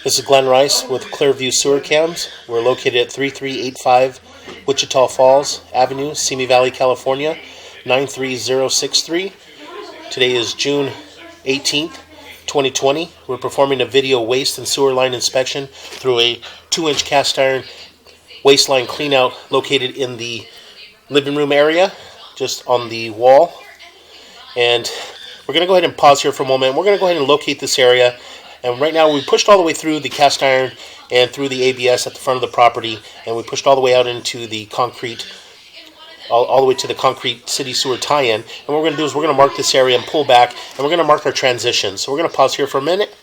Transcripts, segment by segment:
This is Glenn Rice with Clearview Sewer Cams. We're located at 3385 Wichita Falls Avenue, Simi Valley, California, 93063. Today is June 18th, 2020. We're performing a video waste and sewer line inspection through a 2-inch cast iron waste line cleanout located in the living room area, just on the wall. And we're going to go ahead and pause here for a moment. We're going to go ahead and locate this area. And right now we pushed all the way through the cast iron and through the ABS at the front of the property, and we pushed all the way out into the concrete, all the way to the concrete city sewer tie-in. And what we're going to do is we're going to mark this area and pull back, and we're going to mark our transitions. So we're going to pause here for a minute.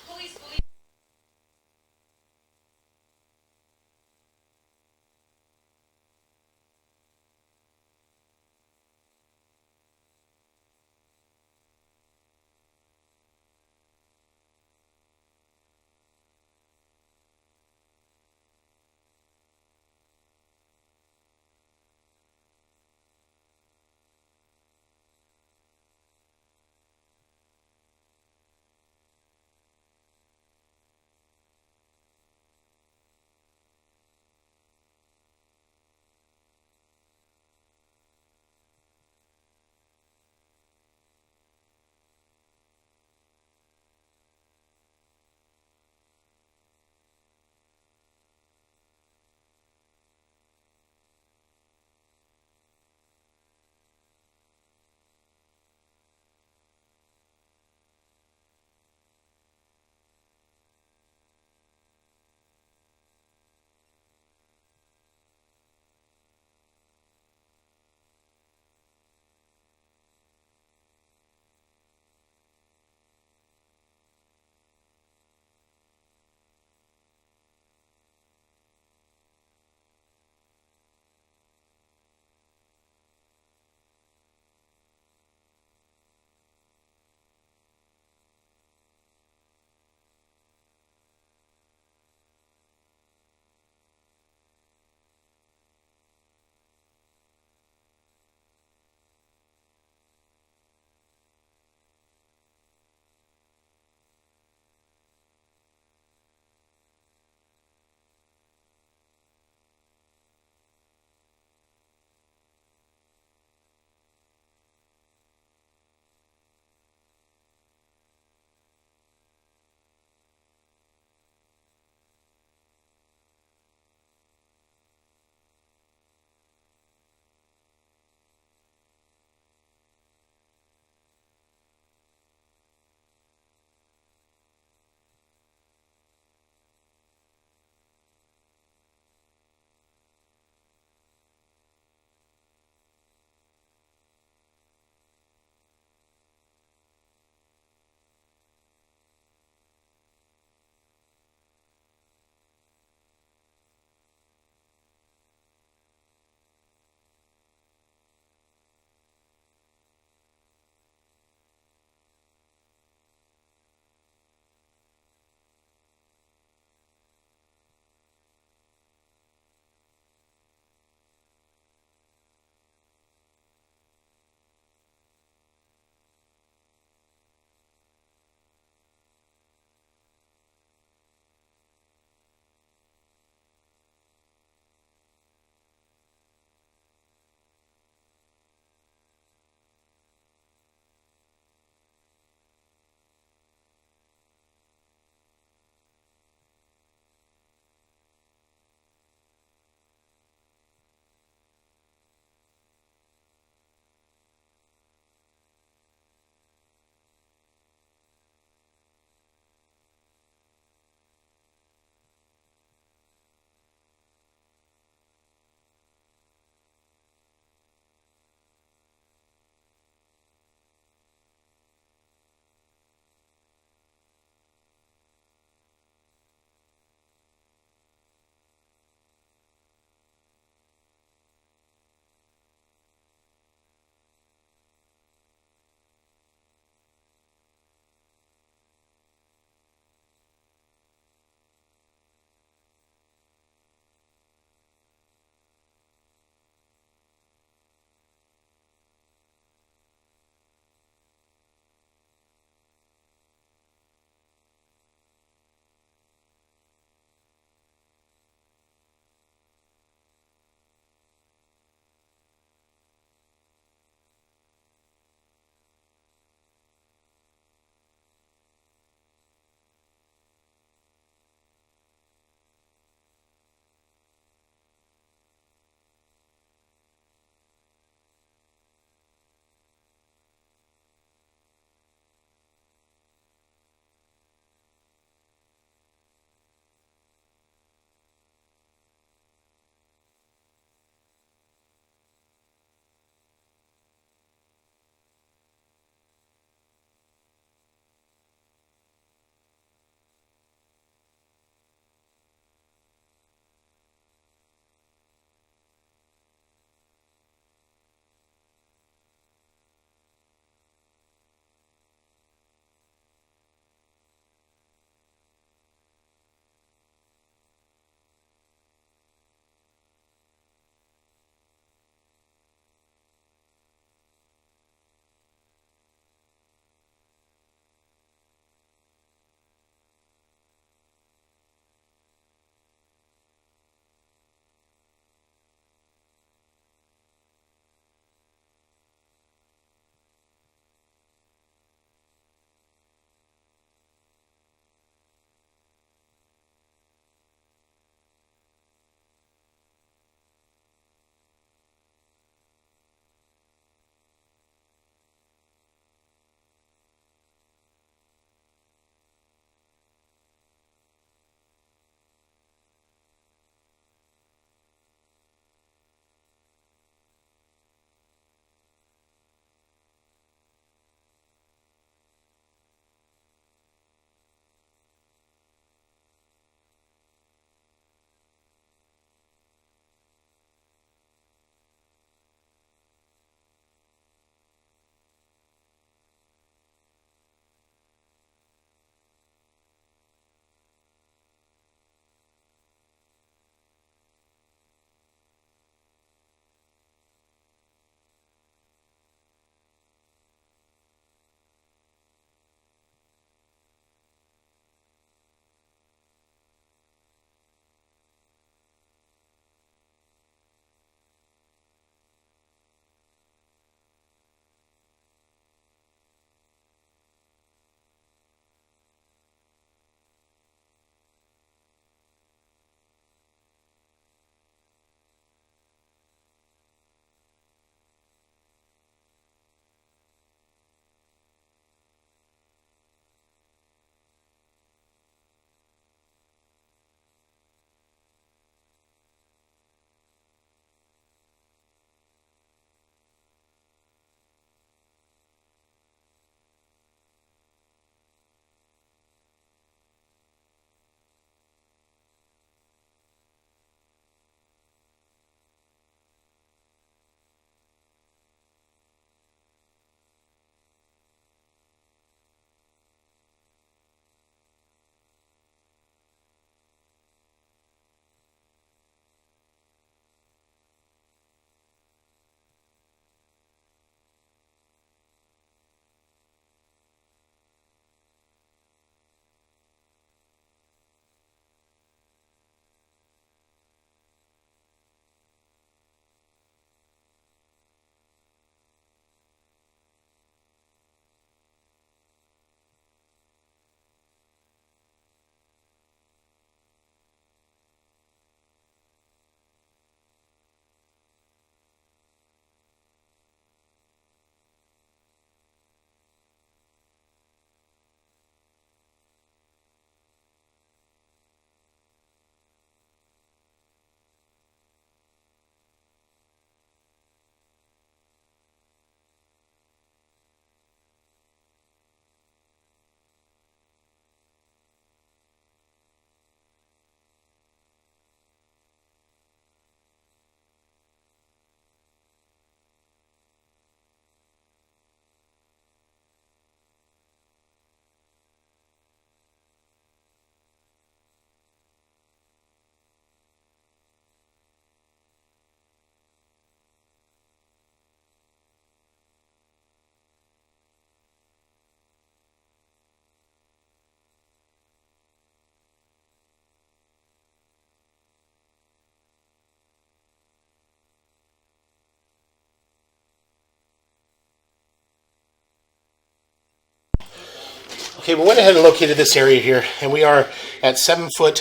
Okay, we went ahead and located this area here, and we are at 7 foot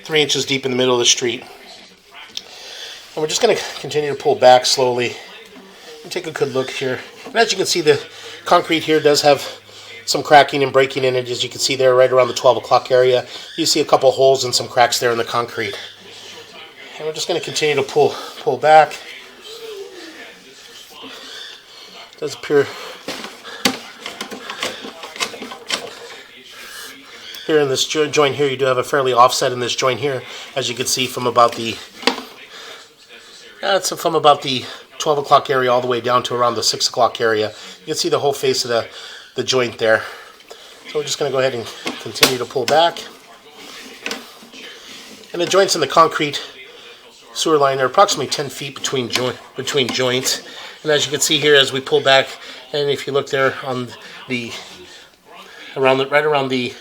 3 inches deep in the middle of the street. And we're just going to continue to pull back slowly and take a good look here. And as you can see, the concrete here does have some cracking and breaking in it. As you can see there, right around the 12 o'clock area, you see a couple holes and some cracks there in the concrete. And we're just going to continue to pull back. It does appear here in this joint here, you do have a fairly offset in this joint here, as you can see from about the 12 o'clock area all the way down to around the 6 o'clock area. You can see the whole face of the joint there. So we're just going to go ahead and continue to pull back. And the joints in the concrete sewer line are approximately 10 feet between joints. And as you can see here, as we pull back, and if you look there on right around the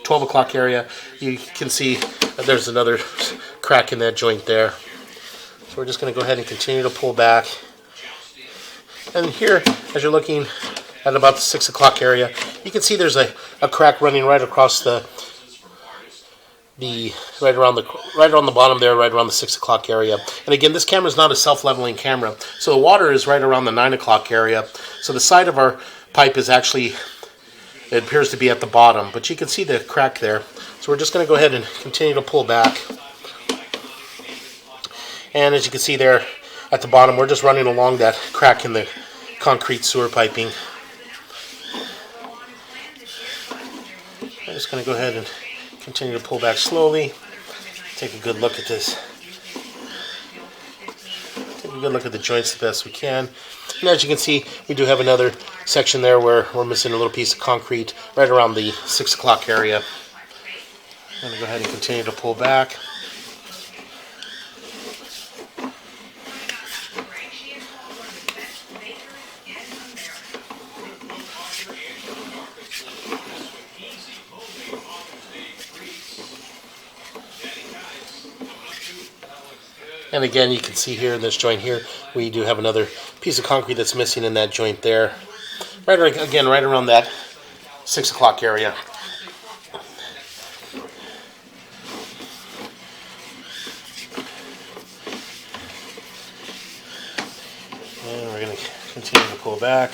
12 o'clock area, you can see that there's another crack in that joint there. So we're just going to go ahead and continue to pull back. And here, as you're looking at about the 6 o'clock area, you can see there's a crack running right across right around the bottom there, right around the 6 o'clock area. And again, this camera is not a self-leveling camera, so the water is right around the 9 o'clock area. So the side of our pipe is actually, it appears to be at the bottom, but you can see the crack there. So we're just going to go ahead and continue to pull back. And as you can see there at the bottom, we're just running along that crack in the concrete sewer piping. I'm just going to go ahead and continue to pull back slowly. Take a good look at this. Take a good look at the joints the best we can. And as you can see, we do have another section there where we're missing a little piece of concrete right around the 6 o'clock area. I'm going to go ahead and continue to pull back. And again, you can see here in this joint here, we do have another piece of concrete that's missing in that joint there. Right around that 6 o'clock area. And we're going to continue to pull back.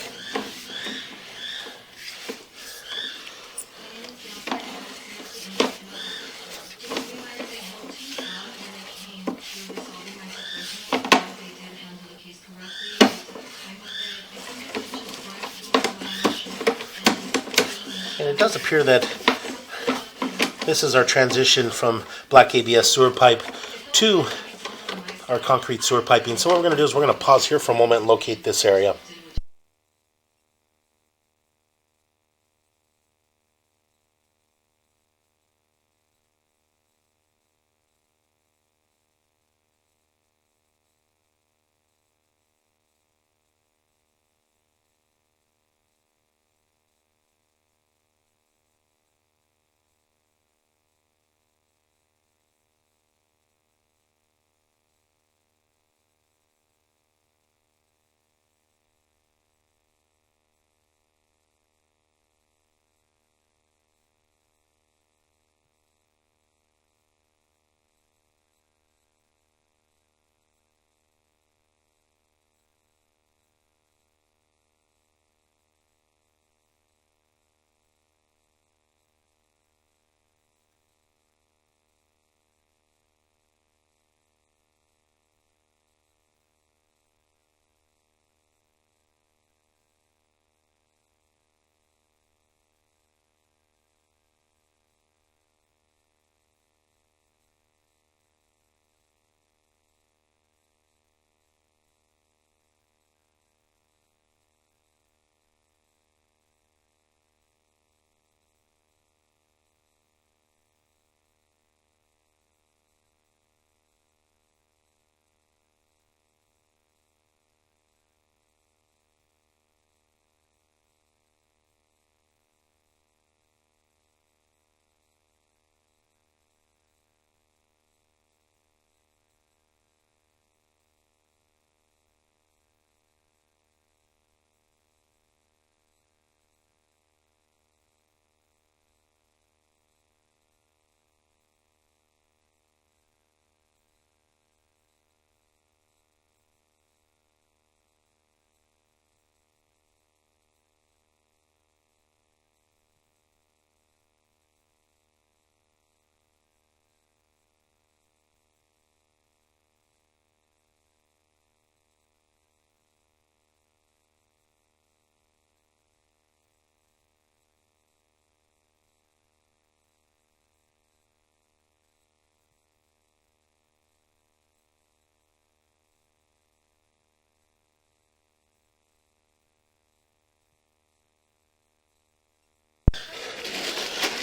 And it does appear that this is our transition from black ABS sewer pipe to our concrete sewer piping. So what we're going to do is we're going to pause here for a moment and locate this area.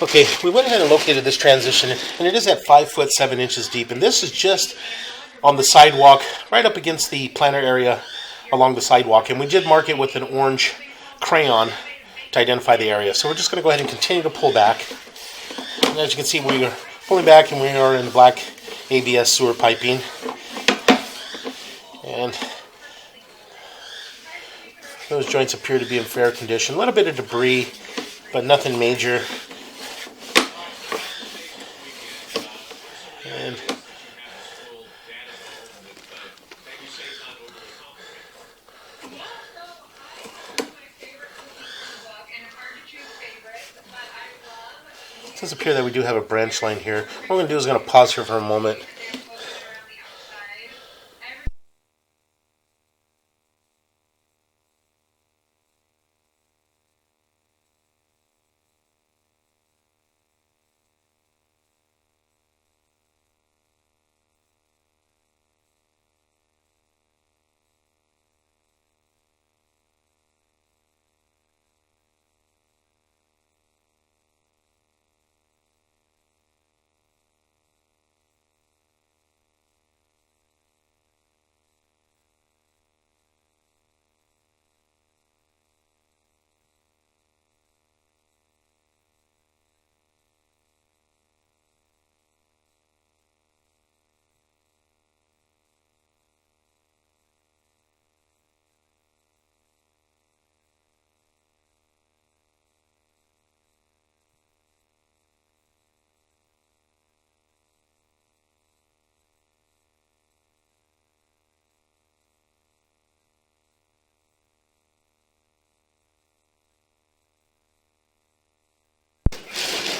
Okay, we went ahead and located this transition, and it is at 5 foot 7 inches deep, and this is just on the sidewalk, right up against the planter area along the sidewalk, and we did mark it with an orange crayon to identify the area. So we're just going to go ahead and continue to pull back. And as you can see, we are pulling back, and we are in the black ABS sewer piping. And those joints appear to be in fair condition. A little bit of debris, but nothing major. And it does appear that we do have a branch line here. What we're going to do is going to pause here for a moment.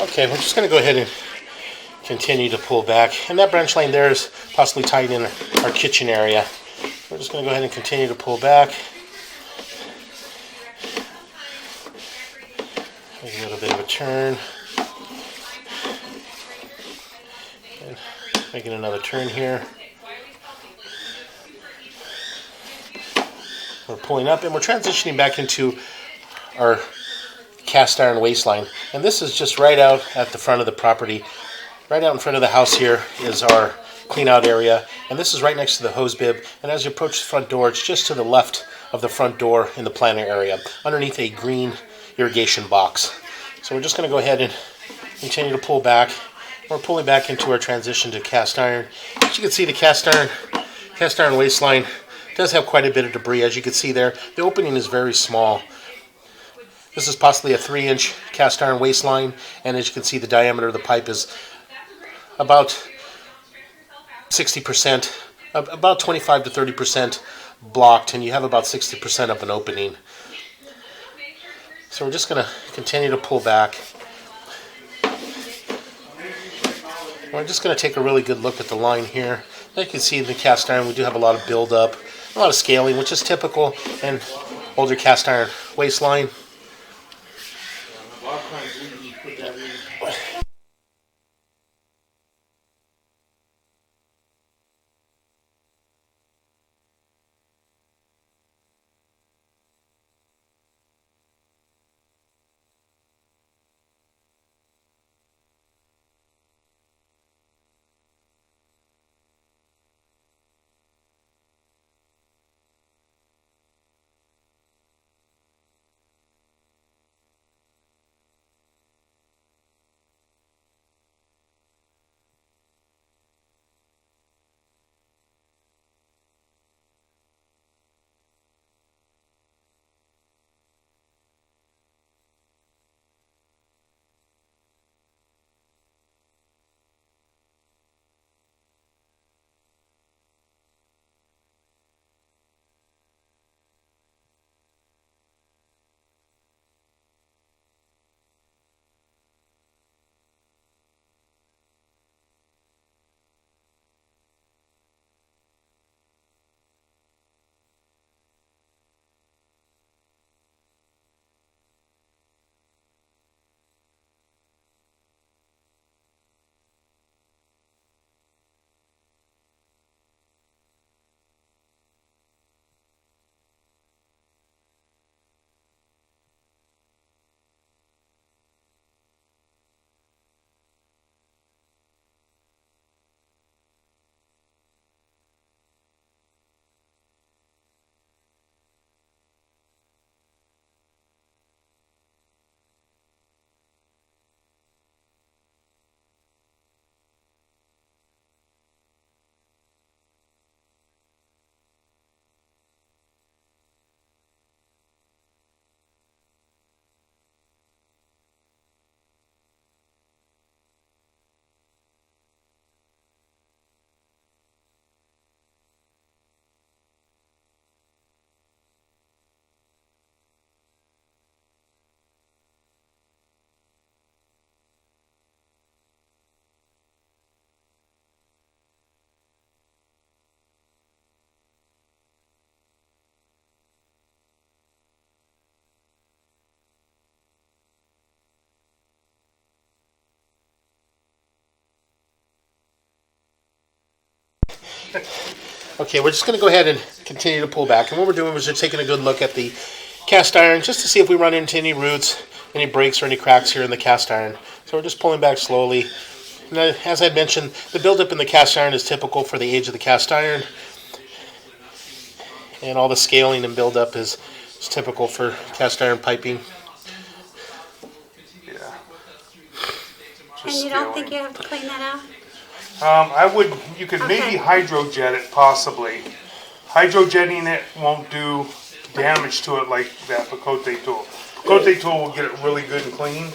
Okay, we're just going to go ahead and continue to pull back. And that branch line there is possibly tied in our kitchen area. We're just going to go ahead and continue to pull back. Make a little bit of a turn. And making another turn here. We're pulling up and we're transitioning back into our cast iron waistline. And this is just right out at the front of the property. Right out in front of the house here is our clean out area. And this is right next to the hose bib. And as you approach the front door, it's just to the left of the front door in the planter area, underneath a green irrigation box. So we're just going to go ahead and continue to pull back. We're pulling back into our transition to cast iron. As you can see, the cast iron waistline does have quite a bit of debris. As you can see there, the opening is very small. This is possibly a 3-inch cast iron waistline, and as you can see, the diameter of the pipe is about 60%, about 25 to 30% blocked, and you have about 60% of an opening. So we're just going to continue to pull back. We're just going to take a really good look at the line here. As you can see in the cast iron, we do have a lot of buildup, a lot of scaling, which is typical in older cast iron waistline. Okay, we're just going to go ahead and continue to pull back. And what we're doing is just taking a good look at the cast iron just to see if we run into any roots, any breaks, or any cracks here in the cast iron. So we're just pulling back slowly. And as I mentioned, the buildup in the cast iron is typical for the age of the cast iron. And all the scaling and buildup is typical for cast iron piping. Yeah. And you don't think you have to clean that out? You could Okay. maybe hydrojet it possibly. Hydrojetting it won't do damage to it like that Picote tool. Picote tool will get it really good and clean.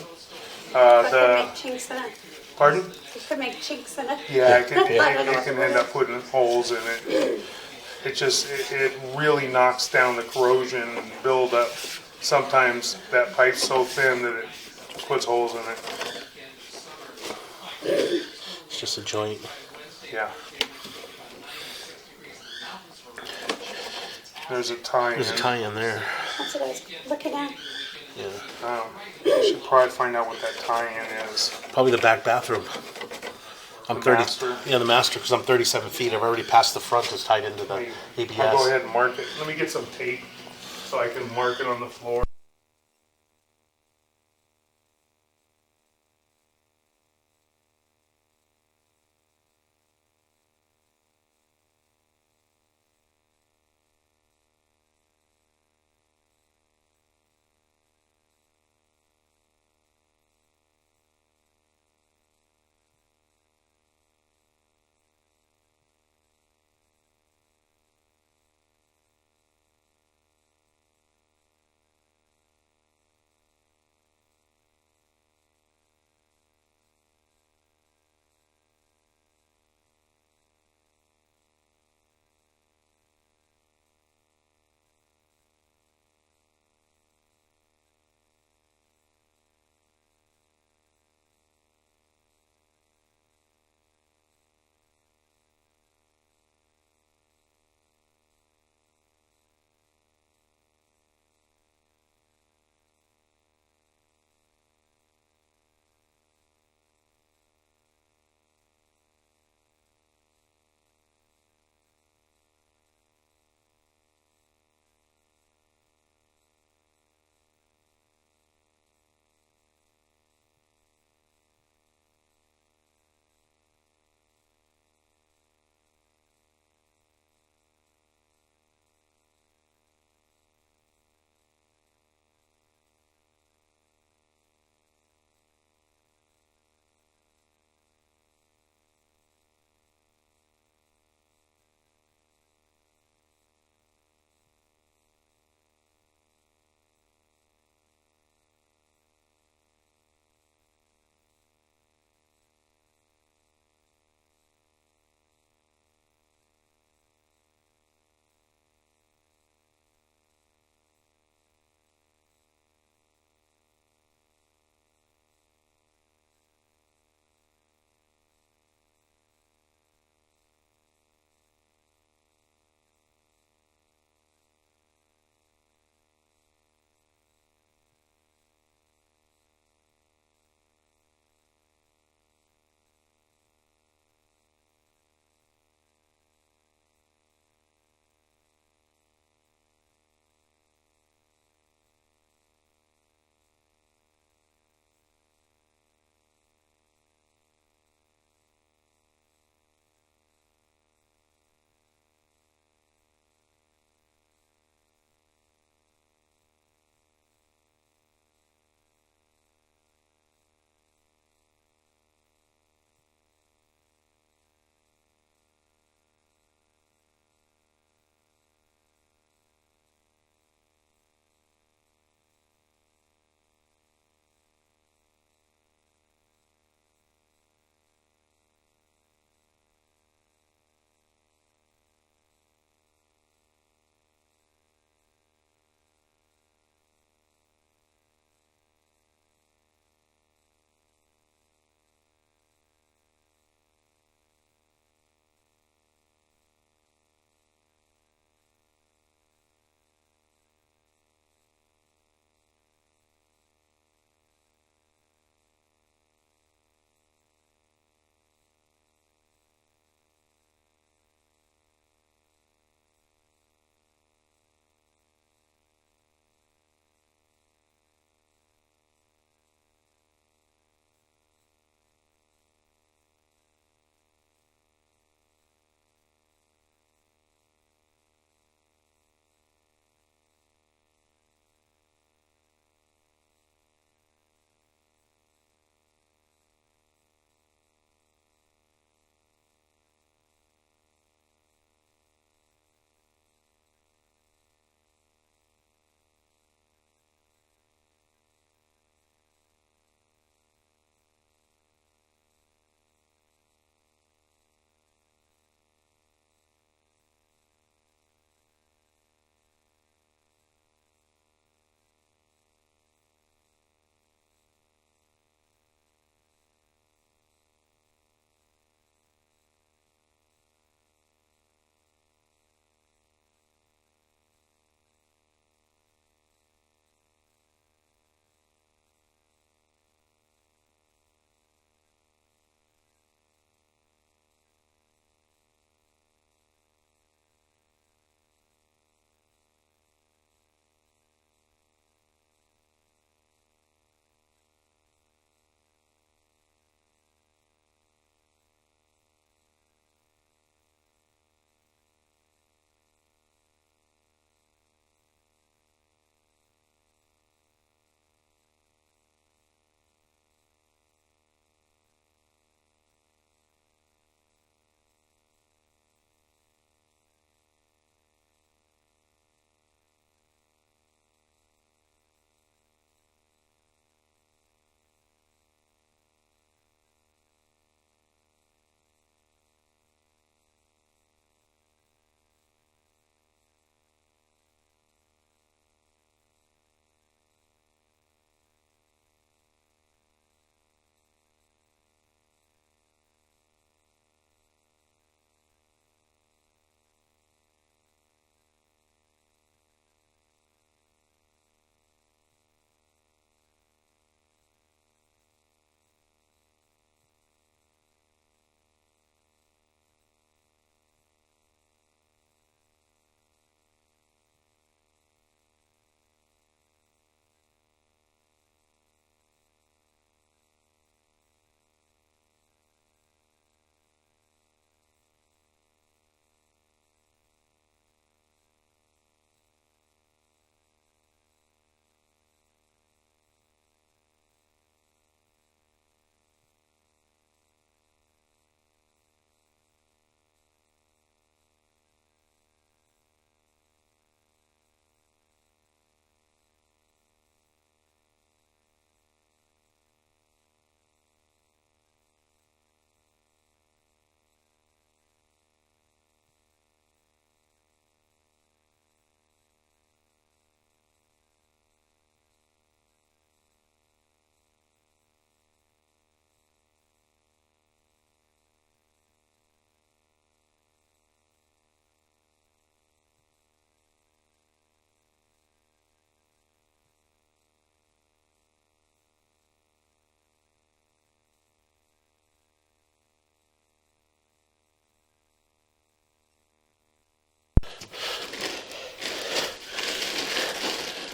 But could make chinks in it. Pardon? It could make chinks in it. Yeah, it can, Yeah. it can end up putting holes in it. It really knocks down the corrosion and buildup. Sometimes that pipe's so thin that it puts holes in it. It's just a joint. Yeah. There's a tie-in. There's a tie in there. That's what I was looking at. Yeah. I should probably find out what that tie-in is. Probably the back bathroom. I'm The 30. master. Yeah, the master, because I'm 37 feet. I've already passed the front. It's tied into the ABS. I'll go ahead and mark it. Let me get some tape so I can mark it on the floor.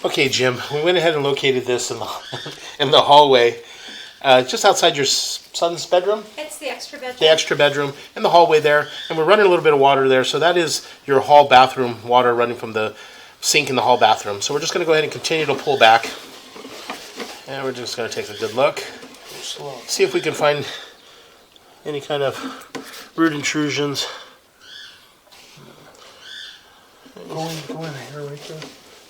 Okay, Jim, we went ahead and located this in the in the hallway, just outside your son's bedroom. It's the extra bedroom. The extra bedroom in the hallway there, and we're running a little bit of water there. So that is your hall bathroom water running from the sink in the hall bathroom. So we're just going to go ahead and continue to pull back, and we're just going to take a good look, see if we can find any kind of root intrusions. Go in here right there.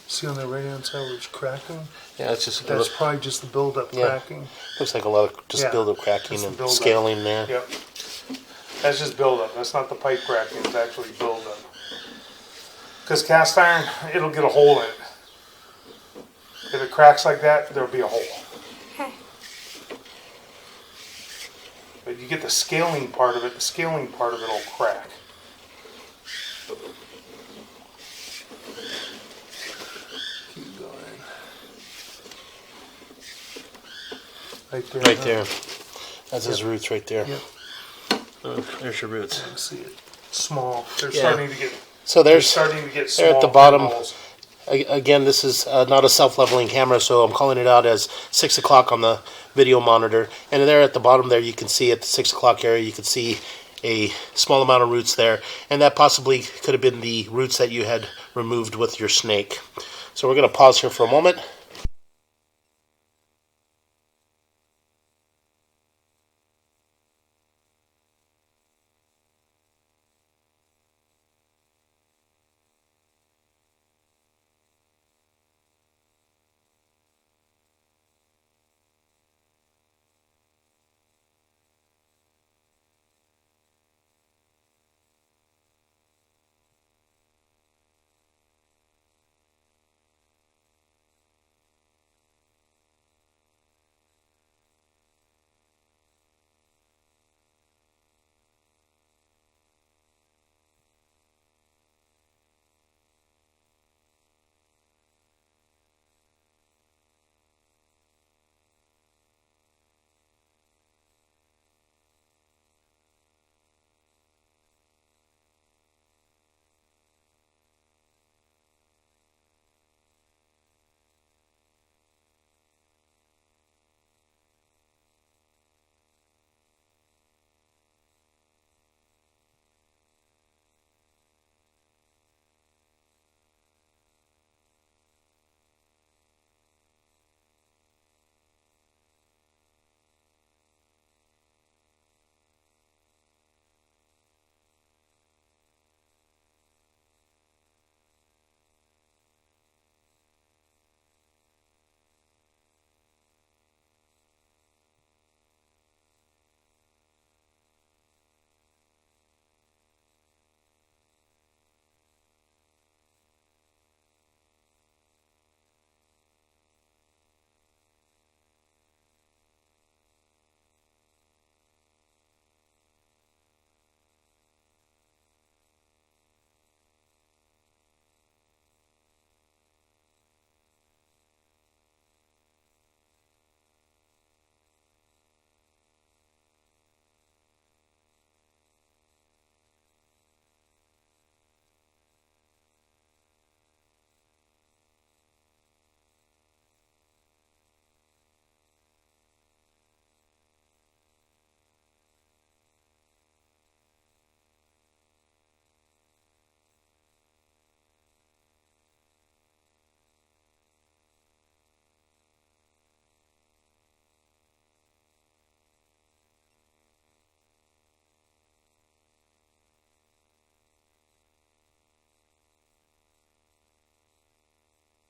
See on the right hand side where it's cracking? Yeah, it's just That's probably just the buildup cracking. Looks like a lot of just buildup cracking and scaling there. Yep. That's just buildup. That's not the pipe cracking. It's actually buildup. Because cast iron, it'll get a hole in it. If it cracks like that, there'll be a hole. Okay. But you get the scaling part of it. The scaling part of it will crack. Keep going. Right there. Right there. That's his roots right there. Yep. There's your roots. You can see it. Small. They're Yeah. starting to get. So They're there's starting to get small. there at the bottom. pinholes. Again, this is not a self-leveling camera, so I'm calling it out as 6 o'clock on the video monitor. And there at the bottom there, you can see at the 6 o'clock area, you can see a small amount of roots there. And that possibly could have been the roots that you had removed with your snake. So we're going to pause here for a moment.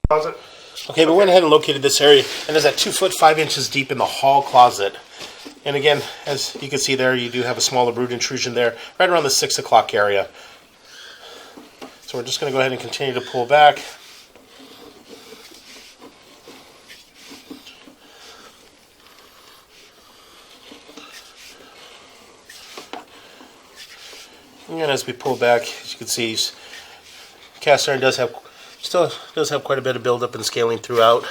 Closet. Okay, we went ahead and located this area, and it's at 2 foot 5 inches deep in the hall closet. And again, as you can see there, you do have a smaller root intrusion there, right around the 6 o'clock area. So we're just going to go ahead and continue to pull back. And as we pull back, as you can see, cast iron still does have quite a bit of buildup and scaling throughout.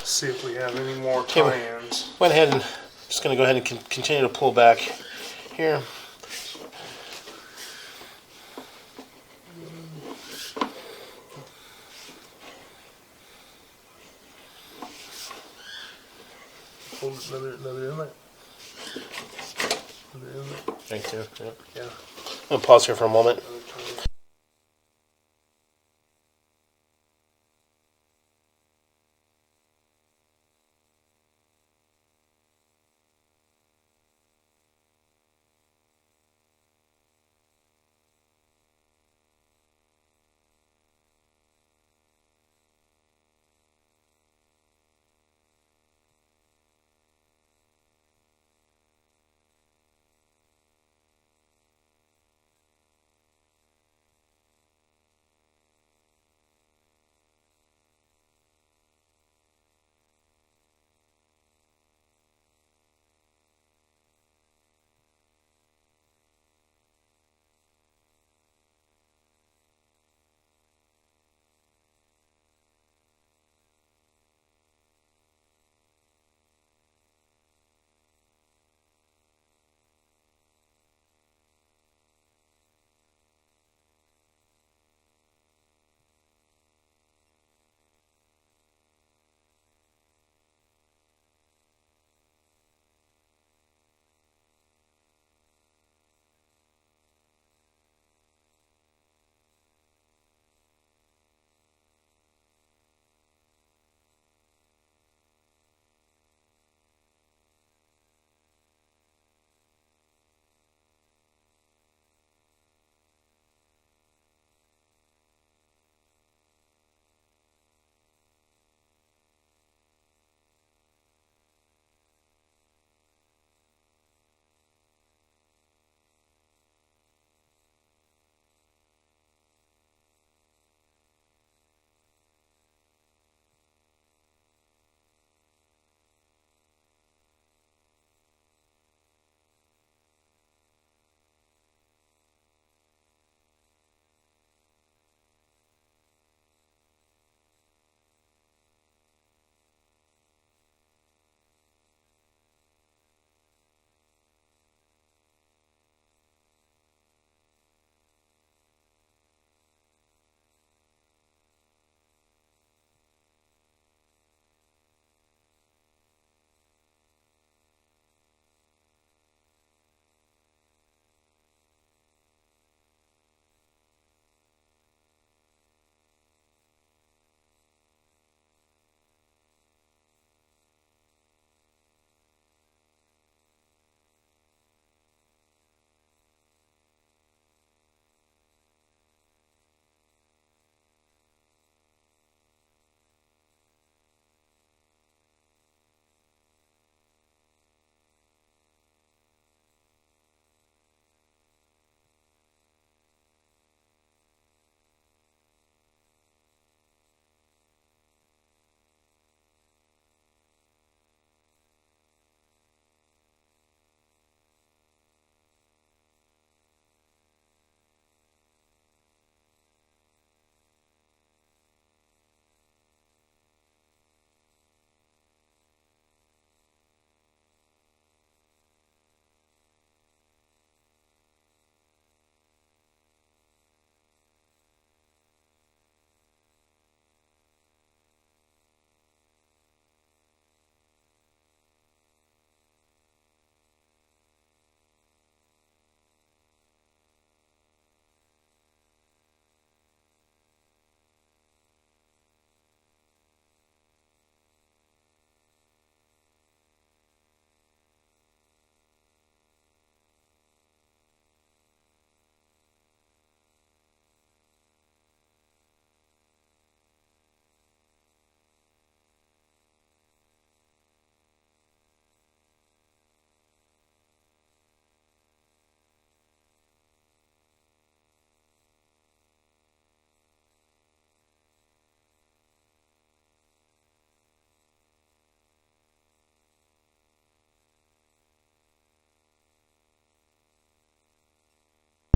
See if we have any more Okay, tie-ins. went ahead and just going to go ahead and continue to pull back here. Hold another inlet. Another inlet. Right there. Yeah. Yeah. I'm going to pause here for a moment.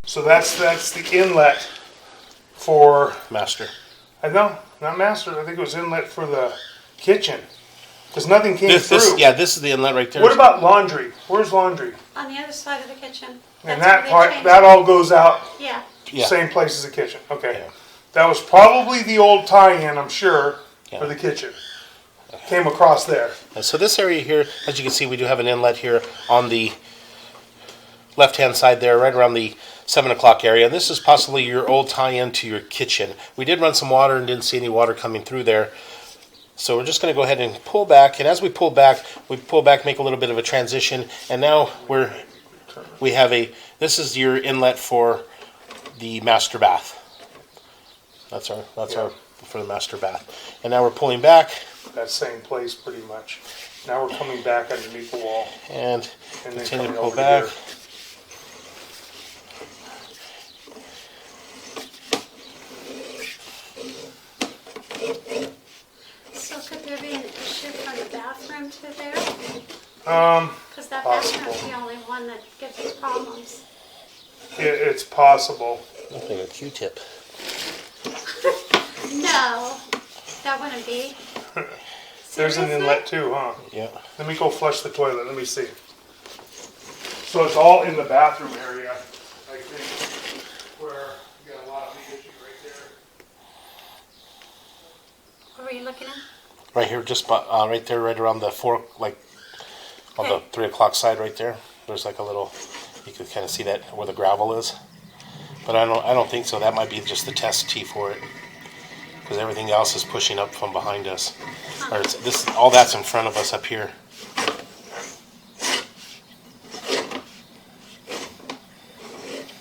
So that's the inlet for, Master. I know, not master, I think it was inlet for the kitchen. Because nothing came through. Yeah, this is the inlet right there. What about laundry? Where's laundry? On the other side of the kitchen. And That's that where they part, change that it. all goes out Yeah. Yeah. same place as the kitchen. Okay. Yeah. That was probably the old tie-in, I'm sure, Yeah. for the kitchen. Came across there. And so this area here, as you can see, we do have an inlet here on the left-hand side there, right around the 7 o'clock area. This is possibly your old tie-in to your kitchen. We did run some water and didn't see any water coming through there. So we're just going to go ahead and pull back. And as we pull back, make a little bit of a transition. And now we have this is your inlet for the master bath. That's our for the master bath. And now we're pulling back. That same place pretty much. Now we're coming back underneath the wall. And then continue to coming pull over back. here. So could there be an issue from the bathroom to there? Because that Possible. bathroom's the only one that gives us problems. It's possible. Nothing, a Q-tip. No, that wouldn't be. There's an Seriously? inlet too, huh? Yeah. Let me go flush the toilet. Let me see. So it's all in the bathroom area, I think, where you got a lot of the issue right there. What were you looking at? Right here, just right there, right around the 4, like on the 3 o'clock side, right there. There's like a little. You can kind of see that where the gravel is. But I don't think so. That might be just the test tee for it, because everything else is pushing up from behind us. Or all that's in front of us up here.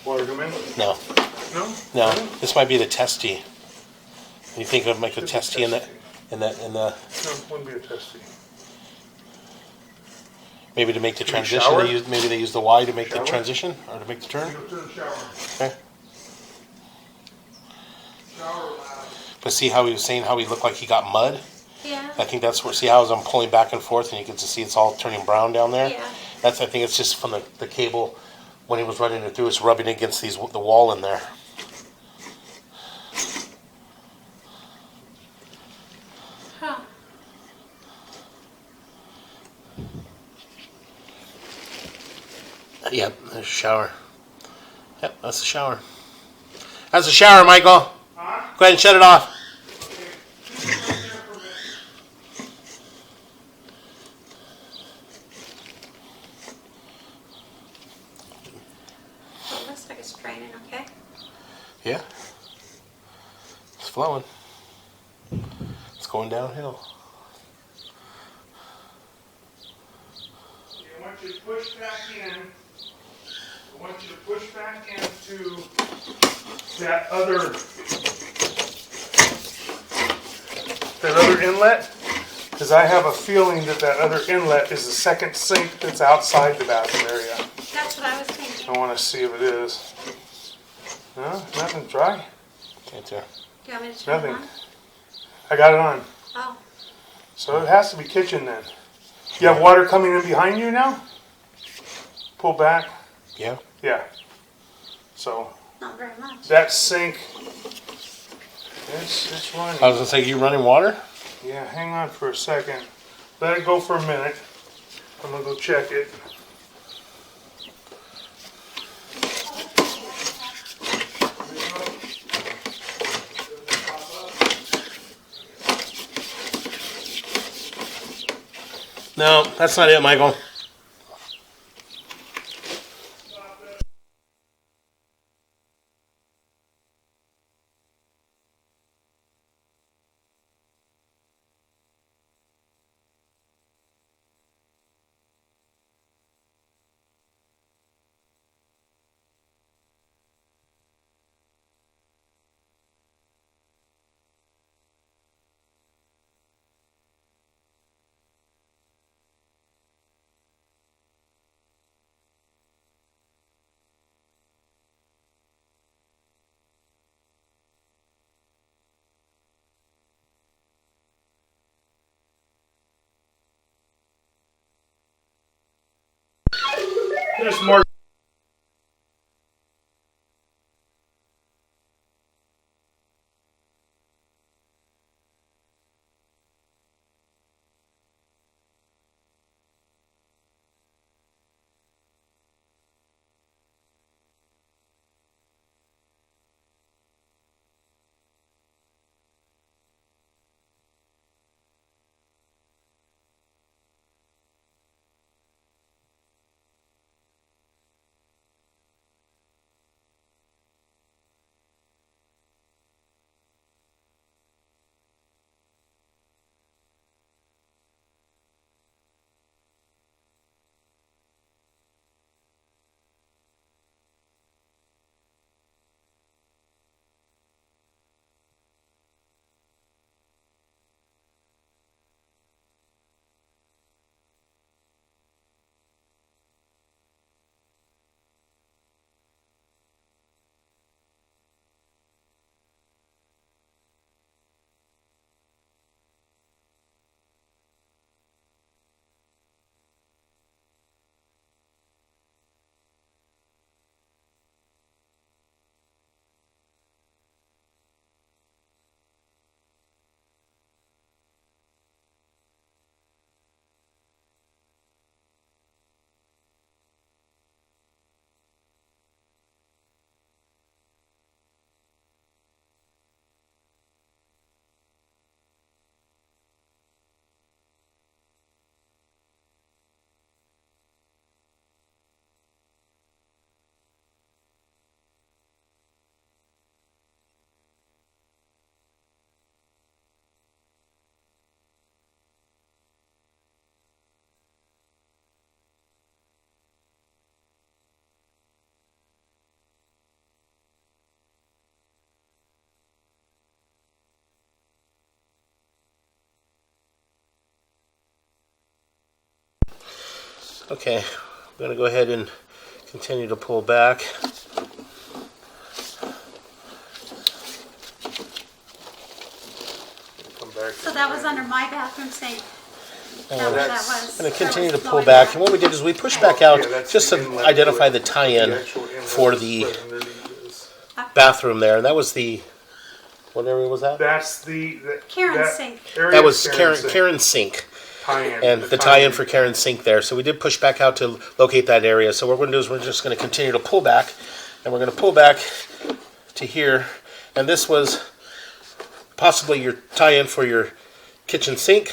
Water come in? No, No? no. This might be the test tee. You think of like the test tee in the. No, it wouldn't be a testing. Maybe to make the Can we transition, shower? maybe they use the Y to make the Shower? transition or to make the turn. Go to the shower. Okay. Shower lab. But see how he was saying how he looked like he got mud? Yeah. I think that's where, see how as I'm pulling back and forth and you get to see it's all turning brown down there? Yeah. I think it's just from the cable when he was running it through, it's rubbing against the wall in there. Huh. Yep, there's a shower. Yep, that's the shower. That's the shower, Michael. Huh? Go ahead and shut it off. Well, it looks like it's draining, okay? Yeah. It's flowing. It's going downhill. I want you to push back in. I want you to push back into that other inlet, because I have a feeling that other inlet is the second sink that's outside the bathroom area. That's what I was thinking. I want to see if it is. No, nothing dry. Right there. Do you want me to turn it Nothing. on? I got it on. Oh, So it has to be kitchen then. You have water coming in behind you now? Pull back. Yeah. Yeah. So not very much. that sink, it's running. I was gonna say, you running water? Yeah, hang on for a second. Let it go for a minute. I'm gonna go check it. No, that's not it, Michael. There's more. Okay, I'm going to go ahead and continue to pull back. Come back. So that was under my bathroom sink. That was. I'm going to continue to That was pull flowing back. back. And what we did is we pushed back out Yeah, that's just the to inlet identify to the it. tie-in actual inlet for is the right underneath this. bathroom there. And that was the, what area was that? That's Karen's that sink. area That is was Karen's sink. tie-in. And the tie-in for Karen's sink there. So we did push back out to locate that area. So what we're going to do is we're just going to continue to pull back. And we're going to pull back to here. And this was possibly your tie-in for your kitchen sink.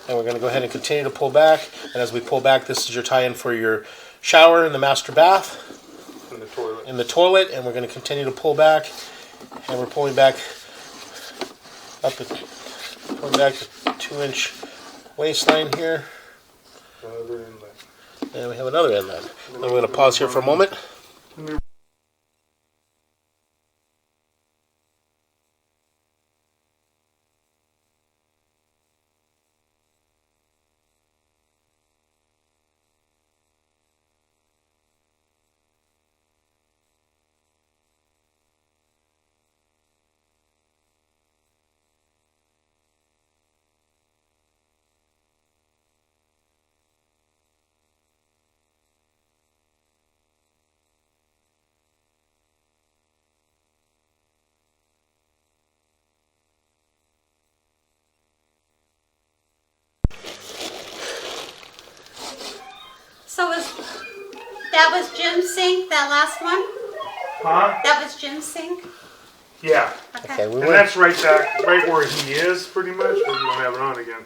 And we're going to go ahead and continue to pull back. And as we pull back, this is your tie-in for your shower in the master bath. in the toilet. In the toilet. And we're going to continue to pull back. And we're pulling back up to 2-inch waistline here. Another inlet. And we have another inlet. I'm going to pause here for a moment. So that was Jim's sink, that last one? Huh? That was Jim's sink? Yeah. Okay, we And went. that's right where he is, pretty much. Or you don't have it on again.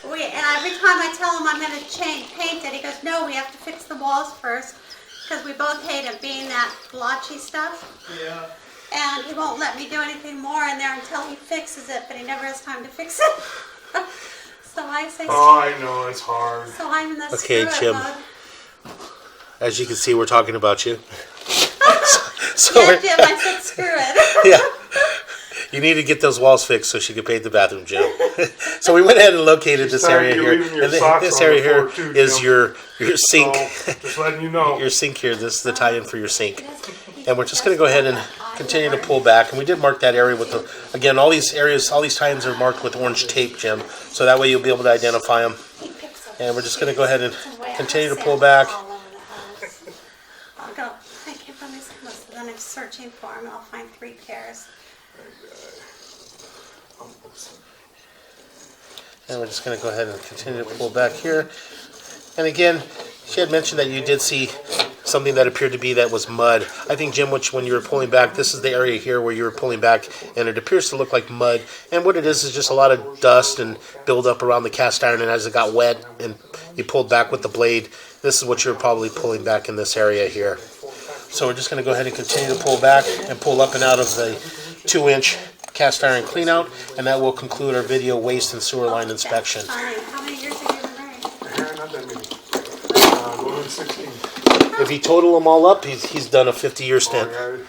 And every time I tell him I'm going to paint it, he goes, no, we have to fix the walls first, because we both hate it being that blotchy stuff. Yeah. And he won't let me do anything more in there until he fixes it, but he never has time to fix it. So I say, Oh, I know, it's hard. so I'm in the Okay, screw it Jim. mode. As you can see, we're talking about you. So Yeah, we're- Jim, I said screw it. yeah. You need to get those walls fixed so she can paint the bathroom, Jim. So we went ahead and located this tired area of you here. leaving your And socks this on area the here floor too, is Jim. your sink. So, just letting you know. Your sink here. This is the tie-in for your sink. And we're just going to go ahead and continue to pull back. And we did mark that area with the, again, all these areas, all these tie-ins are marked with orange tape, Jim. So that way you'll be able to identify them. And we're just going to go ahead and continue to pull back. I'll go, I can't find my sunglasses. Then I'm searching for them. I'll find 3 pairs. And we're just going to go ahead and continue to pull back here. And again, she had mentioned that you did see something that appeared to be that was mud. I think, Jim, when you were pulling back, this is the area here where you were pulling back, and it appears to look like mud. And what it is just a lot of dust and buildup around the cast iron, and as it got wet and you pulled back with the blade, this is what you're probably pulling back in this area here. So we're just going to go ahead and continue to pull back and pull up and out of the 2-inch cast iron clean out, and that will conclude our video waste and sewer line inspection. Fine. How many years have you been married? Not that many. Going 16. If you total them all up, he's done a 50-year stint. Oh, yeah.